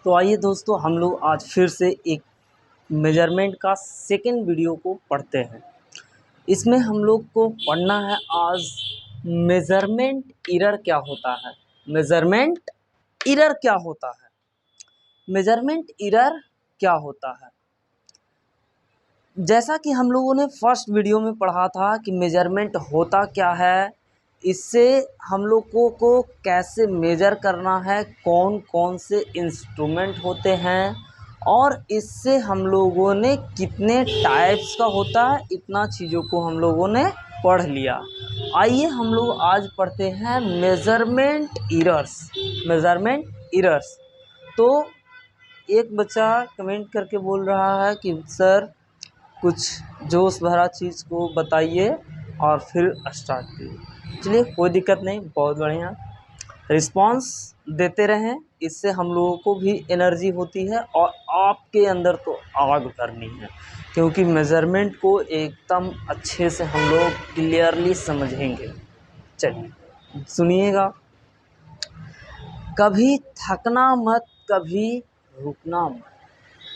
तो आइए दोस्तों, हम लोग आज फिर से एक मेजरमेंट का सेकंड वीडियो को पढ़ते हैं। इसमें हम लोग को पढ़ना है आज मेजरमेंट एरर क्या होता है। मेजरमेंट एरर क्या होता है? मेजरमेंट एरर क्या होता है? जैसा कि हम लोगों ने फर्स्ट वीडियो में पढ़ा था कि मेजरमेंट होता क्या है, इससे हम लोगों को कैसे मेजर करना है, कौन कौन से इंस्ट्रूमेंट होते हैं, और इससे हम लोगों ने कितने टाइप्स का होता है, इतना चीज़ों को हम लोगों ने पढ़ लिया। आइए हम लोग आज पढ़ते हैं मेजरमेंट एरर्स। Measurement errors. तो एक बच्चा कमेंट करके बोल रहा है कि सर कुछ जोश भरा चीज़ को बताइए और फिर स्टार्ट कीजिए। चलिए, कोई दिक्कत नहीं, बहुत बढ़िया। रिस्पांस देते रहें, इससे हम लोगों को भी एनर्जी होती है और आपके अंदर तो आग भरनी है, क्योंकि मेज़रमेंट को एकदम अच्छे से हम लोग क्लियरली समझेंगे। चलिए सुनिएगा। कभी थकना मत, कभी रुकना मत।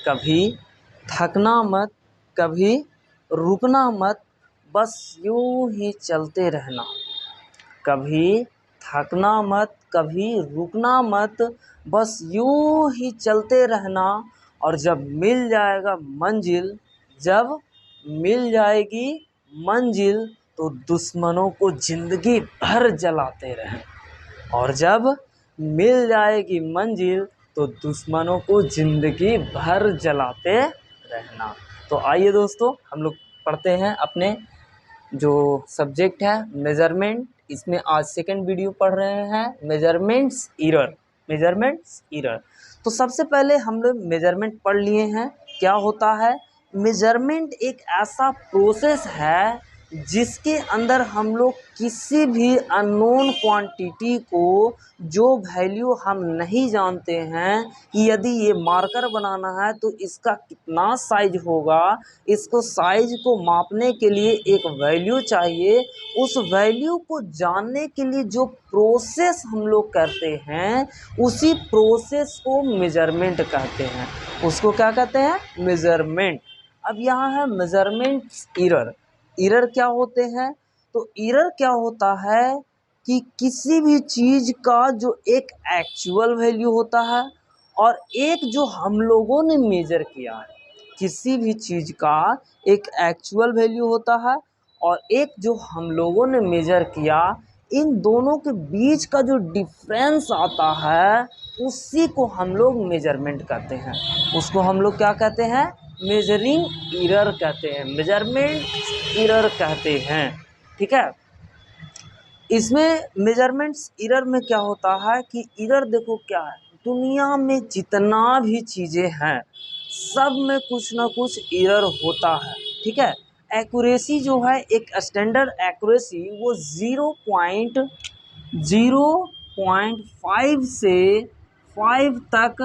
कभी थकना मत, कभी रुकना मत, बस यूं ही चलते रहना। कभी थकना मत, कभी रुकना मत, बस यूं ही चलते रहना। और जब मिल जाएगा मंजिल, जब मिल जाएगी मंजिल, तो दुश्मनों को ज़िंदगी भर जलाते रहें। और जब मिल जाएगी मंजिल, तो दुश्मनों को ज़िंदगी भर जलाते रहना। तो आइए दोस्तों, हम लोग पढ़ते हैं अपने जो सब्जेक्ट है मेज़रमेंट। इसमें आज सेकंड वीडियो पढ़ रहे हैं मेजरमेंट्स एरर। Measurements error. तो सबसे पहले हम लोग मेजरमेंट पढ़ लिए हैं। क्या होता है मेजरमेंट? एक ऐसा प्रोसेस है जिसके अंदर हम लोग किसी भी अननोन क्वांटिटी को, जो वैल्यू हम नहीं जानते हैं कि यदि ये मार्कर बनाना है तो इसका कितना साइज होगा, इसको साइज को मापने के लिए एक वैल्यू चाहिए। उस वैल्यू को जानने के लिए जो प्रोसेस हम लोग करते हैं, उसी प्रोसेस को मेजरमेंट कहते हैं। उसको क्या कहते हैं? मेजरमेंट। अब यहाँ है मेजरमेंट एरर। एरर क्या होते हैं? तो एरर क्या होता है कि किसी भी चीज़ का जो एक एक्चुअल वैल्यू होता है और एक जो हम लोगों ने मेजर किया है। किसी भी चीज़ का एक एक्चुअल वैल्यू होता है और एक जो हम लोगों ने मेजर किया, इन दोनों के बीच का जो डिफरेंस आता है, उसी को हम लोग मेजरमेंट कहते हैं। उसको हम लोग क्या कहते हैं? मेजरिंग एरर कहते हैं, मेजरमेंट एरर कहते हैं। ठीक है। इसमें मेजरमेंट्स एरर में क्या होता है कि एरर देखो क्या है, दुनिया में जितना भी चीज़ें हैं सब में कुछ ना कुछ एरर होता है। ठीक है। एक्यूरेसी जो है, एक स्टैंडर्ड एक्यूरेसी, वो 0.5 से 5 तक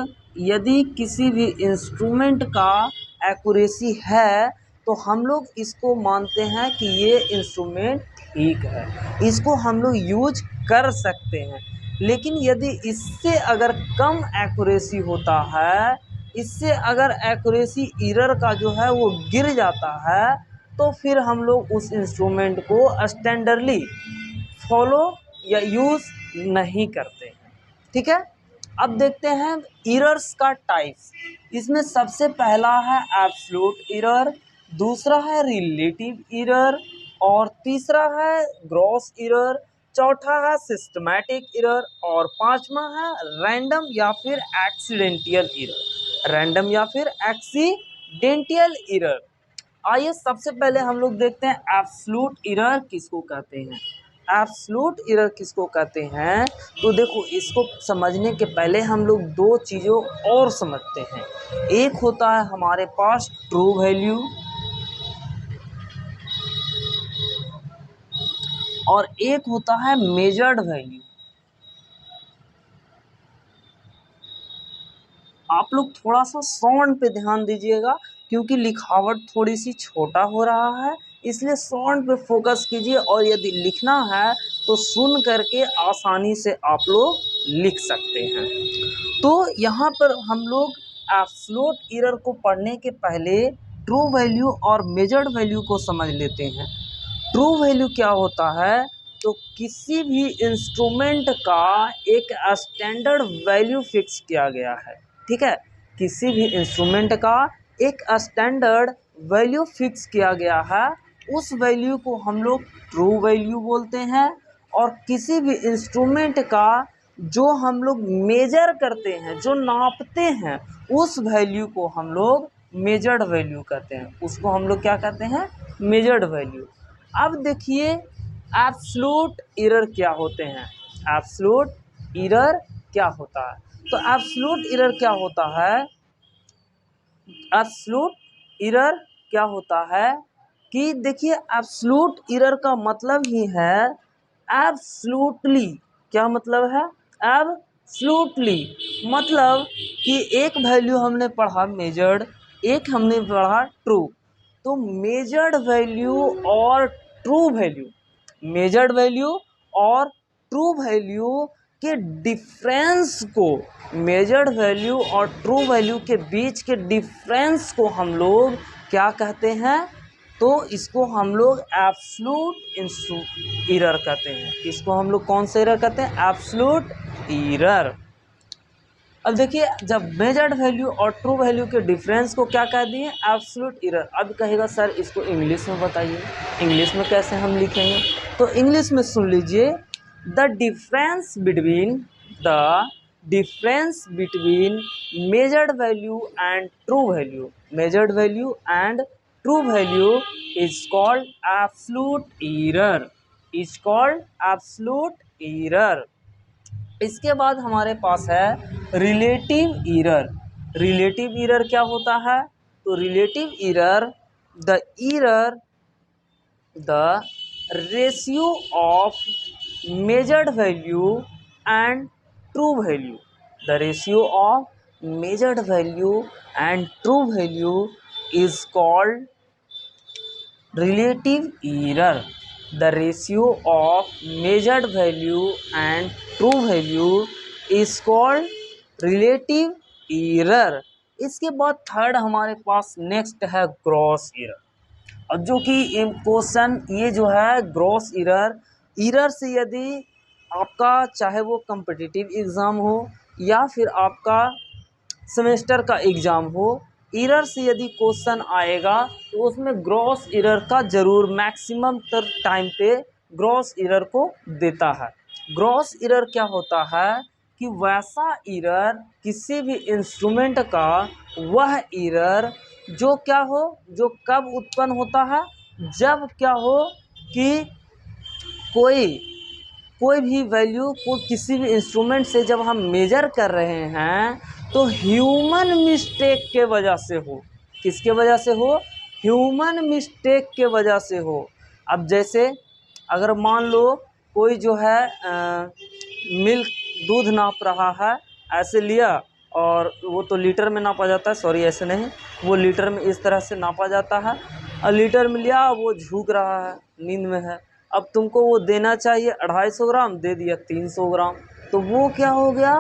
यदि किसी भी इंस्ट्रूमेंट का एक्यूरेसी है, तो हम लोग इसको मानते हैं कि ये इंस्ट्रूमेंट ठीक है, इसको हम लोग यूज कर सकते हैं। लेकिन यदि इससे अगर कम एक्यूरेसी होता है, इससे अगर एक्यूरेसी एरर का जो है वो गिर जाता है, तो फिर हम लोग उस इंस्ट्रूमेंट को स्टैंडर्डली फॉलो या यूज़ नहीं करते हैं। ठीक है। अब देखते हैं एरर्स का टाइप्स। इसमें सबसे पहला है एब्सोल्यूट एरर, दूसरा है रिलेटिव एरर, और तीसरा है ग्रॉस एरर, चौथा है सिस्टमैटिक एरर, और पांचवा है रैंडम या फिर एक्सीडेंटल एरर। रैंडम या फिर एक्सीडेंटल एरर। आइए सबसे पहले हम लोग देखते हैं एब्सोल्यूट एरर किसको कहते हैं। एब्सोल्यूट एरर किसको कहते हैं? तो देखो, इसको समझने के पहले हम लोग दो चीज़ों और समझते हैं। एक होता है हमारे पास ट्रू वैल्यू, और एक होता है मेजर्ड वैल्यू। आप लोग थोड़ा सा साउंड पे ध्यान दीजिएगा, क्योंकि लिखावट थोड़ी सी छोटा हो रहा है, इसलिए साउंड पे फोकस कीजिए और यदि लिखना है तो सुन करके आसानी से आप लोग लिख सकते हैं। तो यहाँ पर हम लोग एब्सोल्यूट एरर को पढ़ने के पहले ट्रू वैल्यू और मेजर्ड वैल्यू को समझ लेते हैं। ट्रू वैल्यू क्या होता है? तो किसी भी इंस्ट्रूमेंट का एक स्टैंडर्ड वैल्यू फिक्स किया गया है, ठीक है। किसी भी इंस्ट्रूमेंट का एक स्टैंडर्ड वैल्यू फिक्स किया गया है, उस वैल्यू को हम लोग ट्रू वैल्यू बोलते हैं। और किसी भी इंस्ट्रूमेंट का जो हम लोग मेजर करते हैं, जो नापते हैं, उस वैल्यू को हम लोग मेजर्ड वैल्यू कहते हैं। उसको हम लोग क्या कहते हैं? Measured value. अब देखिए एब्सोल्यूट एरर क्या होते हैं। एब्सोल्यूट एरर क्या होता है? तो एब्सोल्यूट एरर क्या होता है? एब्सोल्यूट एरर क्या होता है कि देखिए एब्सोल्यूट एरर का मतलब ही है एब्सोल्युटली। क्या मतलब है? एब्सोल्युटली मतलब कि एक वैल्यू हमने पढ़ा मेजर्ड, एक हमने पढ़ा ट्रू। तो मेजर्ड वैल्यू और ट्रू वैल्यू, मेजर्ड वैल्यू और ट्रू वैल्यू के डिफरेंस को, मेजर्ड वैल्यू और ट्रू वैल्यू के बीच के डिफरेंस को हम लोग क्या कहते हैं? तो इसको हम लोग एब्सोल्यूट एरर कहते हैं। इसको हम लोग कौन सा एरर कहते हैं? Absolute error. अब देखिए जब मेजर्ड वैल्यू और ट्रू वैल्यू के डिफरेंस को क्या कह दिए? Absolute error. अब कहेगा सर इसको इंग्लिश में बताइए, इंग्लिश में कैसे हम लिखेंगे? तो इंग्लिश में सुन लीजिए, the difference between measured value and true value, measured value and true value is called absolute error, is called absolute error. इसके बाद हमारे पास है रिलेटिव एरर। रिलेटिव एरर क्या होता है? तो relative error the ratio of measured value and true value, the ratio of measured value and true value is called relative error. The ratio of measured value and true value is called relative error. इसके बाद third हमारे पास next है gross error. और जो कि question ये जो है ग्रॉस एरर, एरर से यदि आपका चाहे वो कम्पिटिटिव एग्ज़ाम हो या फिर आपका सेमेस्टर का एग्ज़ाम हो, एरर से यदि क्वेश्चन आएगा तो उसमें ग्रॉस एरर का ज़रूर मैक्सिमम टाइम पे ग्रॉस एरर को देता है। ग्रॉस एरर क्या होता है कि वैसा एरर, किसी भी इंस्ट्रूमेंट का वह एरर जो क्या हो, जो कब उत्पन्न होता है? जब क्या हो कि कोई भी वैल्यू को किसी भी इंस्ट्रूमेंट से जब हम मेजर कर रहे हैं तो ह्यूमन मिस्टेक के वजह से हो। किसके वजह से हो? ह्यूमन मिस्टेक के वजह से हो। अब जैसे अगर मान लो कोई जो है मिल्क, दूध नाप रहा है, ऐसे लिया और वो तो लीटर में नापा जाता है, सॉरी ऐसे नहीं, वो लीटर में इस तरह से नापा जाता है और लीटर में लिया, वो झुक रहा है, नींद में है। अब तुमको वो देना चाहिए 250 ग्राम, दे दिया 300 ग्राम, तो वो क्या हो गया?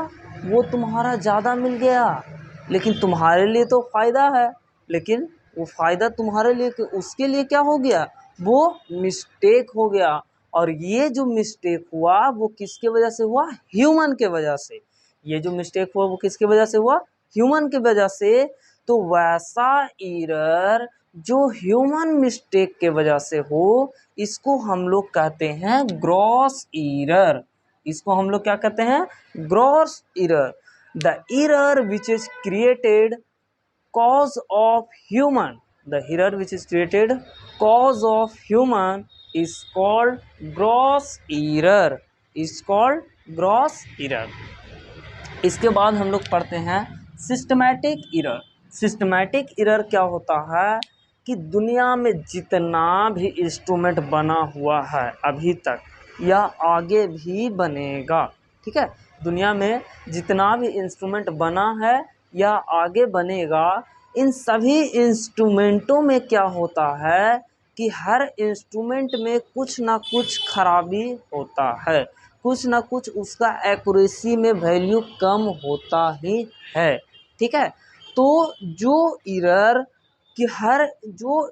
वो तुम्हारा ज़्यादा मिल गया, लेकिन तुम्हारे लिए तो फ़ायदा है, लेकिन वो फ़ायदा तुम्हारे लिए, उसके लिए क्या हो गया? वो मिस्टेक हो गया। और ये जो मिस्टेक हुआ वो किसके वजह से हुआ? ह्यूमन के वजह से। ये जो मिस्टेक हुआ वो किसके वजह से हुआ? ह्यूमन की वजह से। तो वैसा एरर जो ह्यूमन मिस्टेक के वजह से हो, इसको हम लोग कहते हैं ग्रॉस एरर। इसको हम लोग क्या कहते हैं? Gross error. The error which is created cause of human, the error which is created cause of human is called gross error, is called gross error. इसके बाद हम लोग पढ़ते हैं सिस्टमैटिक एरर। सिस्टमैटिक एरर क्या होता है कि दुनिया में जितना भी इंस्ट्रूमेंट बना हुआ है अभी तक या आगे भी बनेगा, ठीक है, दुनिया में जितना भी इंस्ट्रूमेंट बना है या आगे बनेगा, इन सभी इंस्ट्रूमेंटों में क्या होता है कि हर इंस्ट्रूमेंट में कुछ ना कुछ खराबी होता है, कुछ ना कुछ उसका एक्यूरेसी में वैल्यू कम होता ही है। ठीक है, तो जो एरर कि हर जो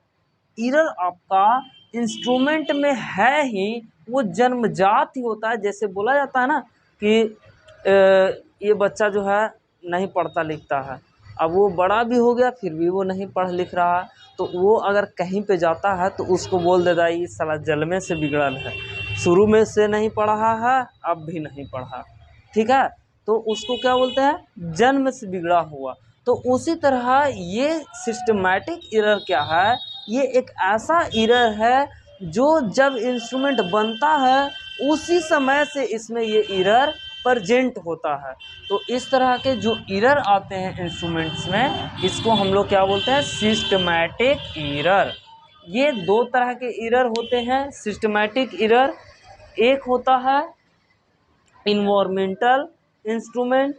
एरर आपका इंस्ट्रूमेंट में है ही वो जन्मजात ही होता है। जैसे बोला जाता है ना कि ये बच्चा जो है नहीं पढ़ता लिखता है, अब वो बड़ा भी हो गया फिर भी वो नहीं पढ़ लिख रहा है, तो वो अगर कहीं पे जाता है तो उसको बोल देता है ये साला जन्मे से बिगड़ल है, शुरू में से नहीं पढ़ा है अब भी नहीं पढ़ा। ठीक है, तो उसको क्या बोलते हैं, जन्म से बिगड़ा हुआ। तो उसी तरह ये सिस्टमैटिक एरर क्या है, ये एक ऐसा एरर है जो जब इंस्ट्रूमेंट बनता है उसी समय से इसमें ये एरर प्रेजेंट होता है। तो इस तरह के जो एरर आते हैं इंस्ट्रूमेंट्स में, इसको हम लोग क्या बोलते हैं, सिस्टमैटिक एरर। ये दो तरह के एरर होते हैं सिस्टमैटिक एरर, एक होता है इन्वायरमेंटल इंस्ट्रूमेंट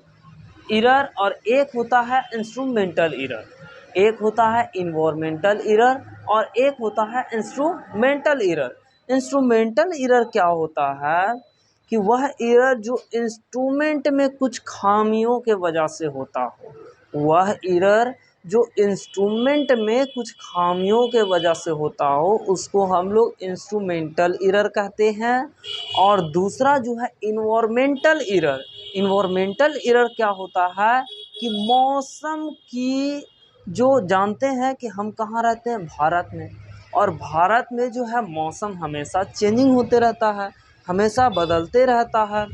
एरर और एक होता है इंस्ट्रूमेंटल एरर। एक होता है इन्वायरमेंटल एरर और एक होता है इंस्ट्रूमेंटल एरर। इंस्ट्रूमेंटल एरर क्या होता है कि वह एरर जो इंस्ट्रूमेंट में कुछ खामियों के वजह से होता हो, वह एरर जो इंस्ट्रूमेंट में कुछ खामियों के वजह से होता हो उसको हम लोग इंस्ट्रूमेंटल एरर कहते हैं। और दूसरा जो है इन्वायरमेंटल एरर। इन्वायरमेंटल एरर क्या होता है कि मौसम की, जो जानते हैं कि हम कहाँ रहते हैं, भारत में, और भारत में जो है मौसम हमेशा चेंजिंग होते रहता है, हमेशा बदलते रहता है।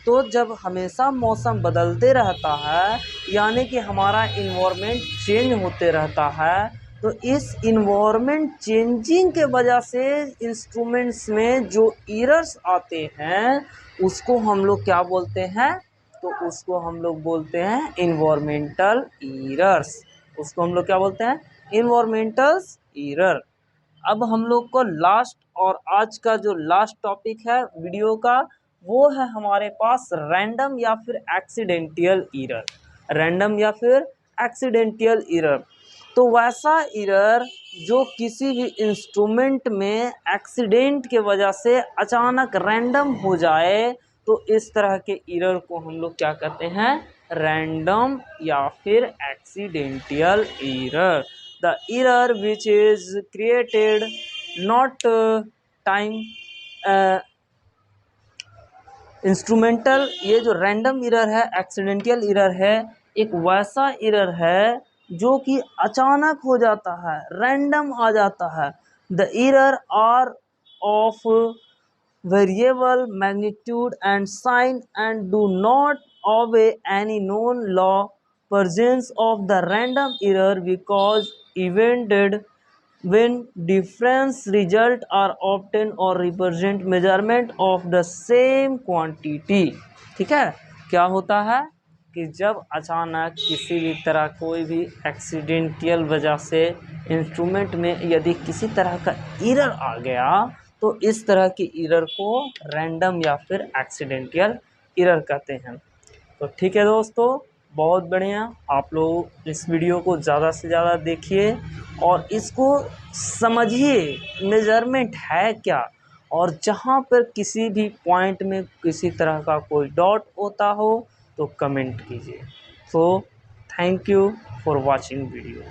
तो जब हमेशा मौसम बदलते रहता है यानी कि हमारा इन्वायरमेंट चेंज होते रहता है, तो इस इन्वायरमेंट चेंजिंग के वजह से इंस्ट्रूमेंट्स में जो एरर्स आते हैं उसको हम लोग क्या बोलते हैं, तो उसको हम लोग बोलते हैं इन्वायरमेंटल एरर्स। उसको हम लोग क्या बोलते हैं, इन्वायरमेंटल एरर। अब हम लोग को लास्ट और आज का जो लास्ट टॉपिक है वीडियो का, वो है हमारे पास रैंडम या फिर एक्सीडेंटल एरर। रैंडम या फिर एक्सीडेंटल एरर, तो वैसा एरर जो किसी भी इंस्ट्रूमेंट में एक्सीडेंट के वजह से अचानक रैंडम हो जाए, तो इस तरह के एरर को हम लोग क्या कहते हैं, रैंडम या फिर accidental error. The error which is created not time instrumental. ये जो रैंडम एरर है, एक्सीडेंटल एरर है, एक वैसा एरर है जो कि अचानक हो जाता है, रैंडम आ जाता है। The error are of variable magnitude and sign and do not obey any known law. Presence of the random error because event did when difference result are obtained or represent measurement of the same quantity। ठीक है, क्या होता है कि जब अचानक किसी भी तरह कोई भी एक्सीडेंटल वजह से इंस्ट्रूमेंट में यदि किसी तरह का एरर आ गया, तो इस तरह की एरर को रैंडम या फिर एक्सीडेंटल एरर कहते हैं। तो ठीक है दोस्तों, बहुत बढ़िया, आप लोग इस वीडियो को ज़्यादा से ज़्यादा देखिए और इसको समझिए मेजरमेंट है क्या, और जहाँ पर किसी भी पॉइंट में किसी तरह का कोई डाउट होता हो तो कमेंट कीजिए। So thank you for watching video.